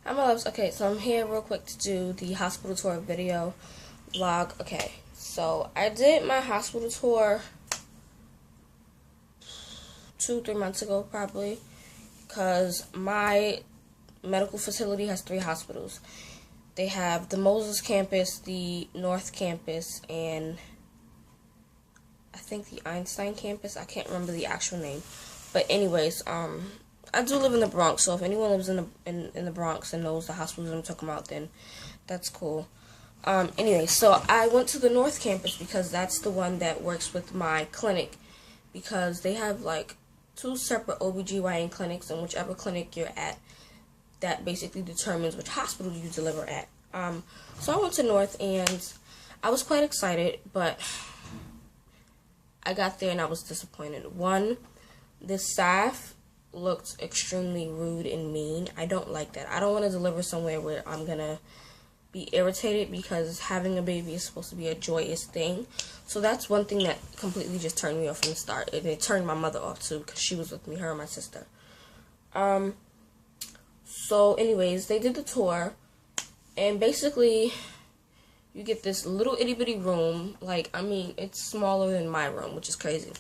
Hi, my loves. Okay, so I'm here real quick to do the hospital tour video vlog. Okay, so I did my hospital tour 2-3 months ago, probably, because my medical facility has 3 hospitals. They have the Moses campus, the North campus, and I think the Einstein campus. I can't remember the actual name, but anyways, I do live in the Bronx, so if anyone lives in the Bronx and knows the hospitals I'm talking about, then that's cool. Anyway, so I went to the North Campus because that's the one that works with my clinic, because they have like 2 separate OBGYN clinics, and whichever clinic you're at, that basically determines which hospital you deliver at. So I went to North, and I was quite excited, but I got there and I was disappointed. One, the staff looked extremely rude and mean. I don't like that. I don't want to deliver somewhere where I'm gonna be irritated, because having a baby is supposed to be a joyous thing. So that's one thing that completely just turned me off from the start. And it turned my mother off too, because she was with me, her and my sister. So anyways, they did the tour, and basically you get this little itty bitty room. Like, I mean, it's smaller than my room, which is crazy.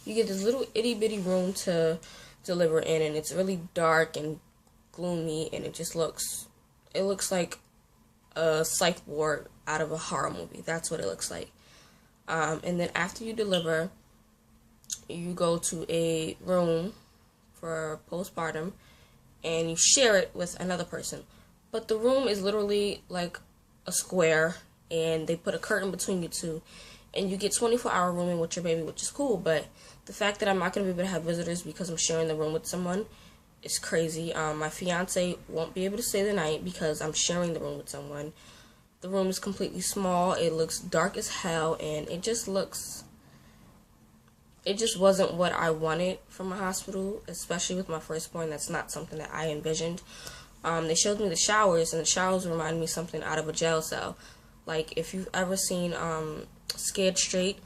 You get this little itty bitty room to deliver in, and it's really dark and gloomy, and it looks like a psych ward out of a horror movie. That's what it looks like. And then after you deliver, you go to a room for postpartum, and you share it with another person. But the room is literally like a square, and they put a curtain between you two, and you get 24-hour rooming with your baby, which is cool. But the fact that I'm not going to be able to have visitors because I'm sharing the room with someone is crazy. My fiance won't be able to stay the night because I'm sharing the room with someone. The room is completely small. It looks dark as hell, and it just wasn't what I wanted from a hospital, especially with my firstborn. That's not something that I envisioned. They showed me the showers, and the showers remind me something out of a jail cell. Like, if you've ever seen Scared Straight,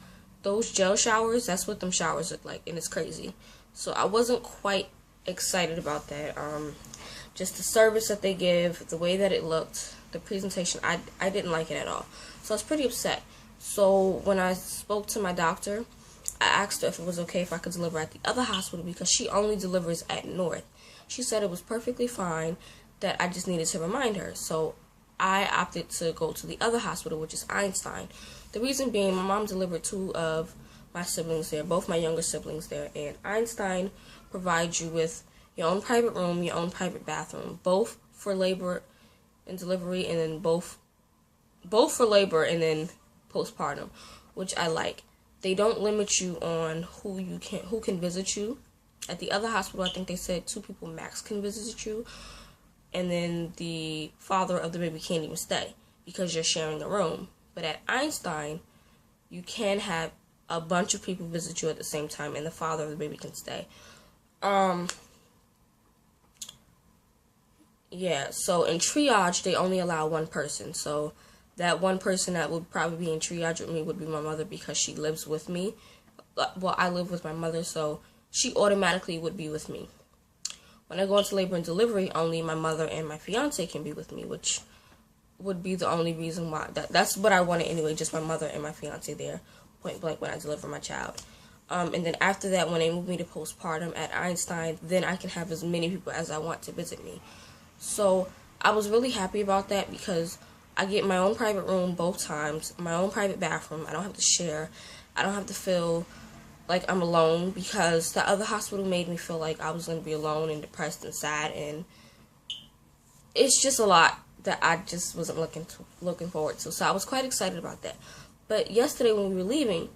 those jail showers, that's what them showers look like, and it's crazy. So I wasn't quite excited about that. Just the service that they give, the way that it looked, the presentation, I didn't like it at all. So I was pretty upset. So when I spoke to my doctor, I asked her if it was okay if I could deliver at the other hospital, because she only delivers at North. She said it was perfectly fine, that I just needed to remind her. So I opted to go to the other hospital, which is Einstein. The reason being, my mom delivered 2 of my siblings there, both my younger siblings there, and Einstein provides you with your own private room, your own private bathroom, both for labor and delivery, and then both for labor and then postpartum, which I like. They don't limit you on who can visit you. At the other hospital, I think they said 2 people max can visit you, and then the father of the baby can't even stay because you're sharing a room. But at Einstein, you can have a bunch of people visit you at the same time, and the father of the baby can stay. Yeah, so in triage, they only allow 1 person. So that 1 person that would probably be in triage with me would be my mother, because she lives with me. Well, I live with my mother, so she automatically would be with me. When I go into labor and delivery, only my mother and my fiance can be with me, which would be the only reason why. That's what I wanted anyway, just my mother and my fiance there, point blank, when I deliver my child. And then after that, when they move me to postpartum at Einstein, then I can have as many people as I want to visit me. So I was really happy about that, because I get my own private room both times, my own private bathroom. I don't have to share. I don't have to feel like I'm alone, because the other hospital made me feel like I was going to be alone and depressed and sad, and it's just a lot that I just wasn't looking forward to. So I was quite excited about that. But yesterday when we were leaving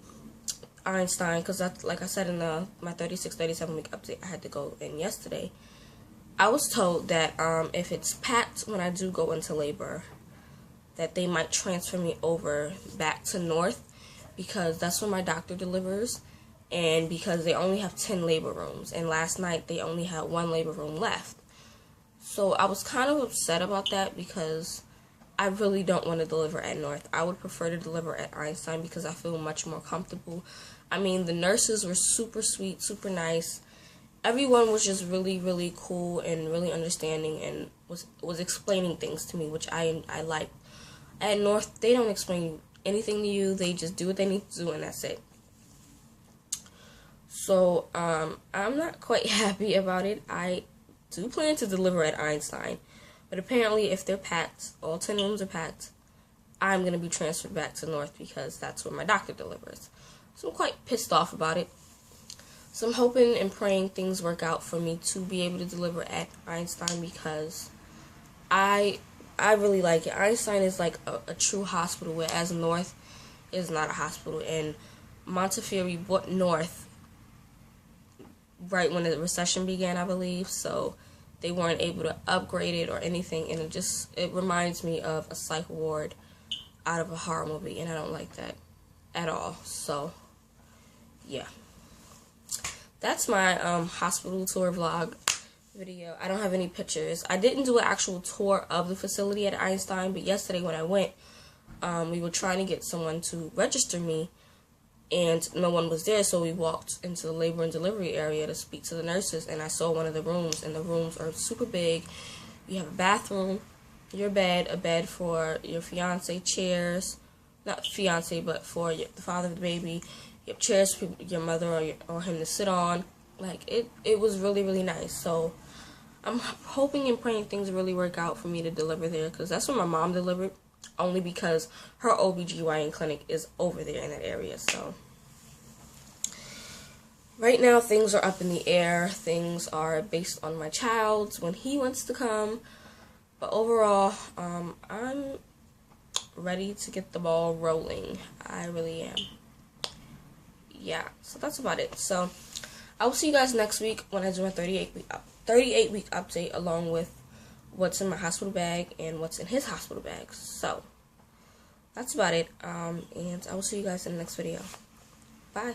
Einstein, because like I said in my 36-37 week update, I had to go in yesterday, I was told that if it's packed when I do go into labor, that they might transfer me over back to North, because that's where my doctor delivers, and because they only have 10 labor rooms, and last night they only had 1 labor room left. So I was kind of upset about that, because I really don't want to deliver at North. I would prefer to deliver at Einstein, because I feel much more comfortable. I mean, the nurses were super sweet, super nice, everyone was just really, really cool and really understanding and was explaining things to me, which I liked. At North, they don't explain anything to you. They just do what they need to do, and that's it. So, I'm not quite happy about it. I do plan to deliver at Einstein, but apparently if they're packed, all 10 rooms are packed, I'm going to be transferred back to North because that's where my doctor delivers. So I'm quite pissed off about it. So I'm hoping and praying things work out for me to be able to deliver at Einstein because I really like it. Einstein is like a true hospital, whereas North is not a hospital. And Montefiore bought North right when the recession began, I believe. So they weren't able to upgrade it or anything. And it reminds me of a psych ward out of a horror movie. And I don't like that at all. So, yeah. That's my hospital tour vlog video. I don't have any pictures. I didn't do an actual tour of the facility at Einstein, but yesterday when I went, we were trying to get someone to register me, and no one was there, so we walked into the labor and delivery area to speak to the nurses, and I saw one of the rooms, and the rooms are super big. You have a bathroom, your bed, a bed for your fiance, chairs, not fiance, but for the father of the baby. You have chairs for your mother or him to sit on. Like, it was really, really nice. So, I'm hoping and praying things really work out for me to deliver there, because that's where my mom delivered, only because her OBGYN clinic is over there in that area. So, right now, things are up in the air. Things are based on my child, when he wants to come. But overall, I'm ready to get the ball rolling. I really am. Yeah, so that's about it. So, I will see you guys next week when I do my 38-week update, along with what's in my hospital bag and what's in his hospital bag. So, that's about it. And I will see you guys in the next video. Bye.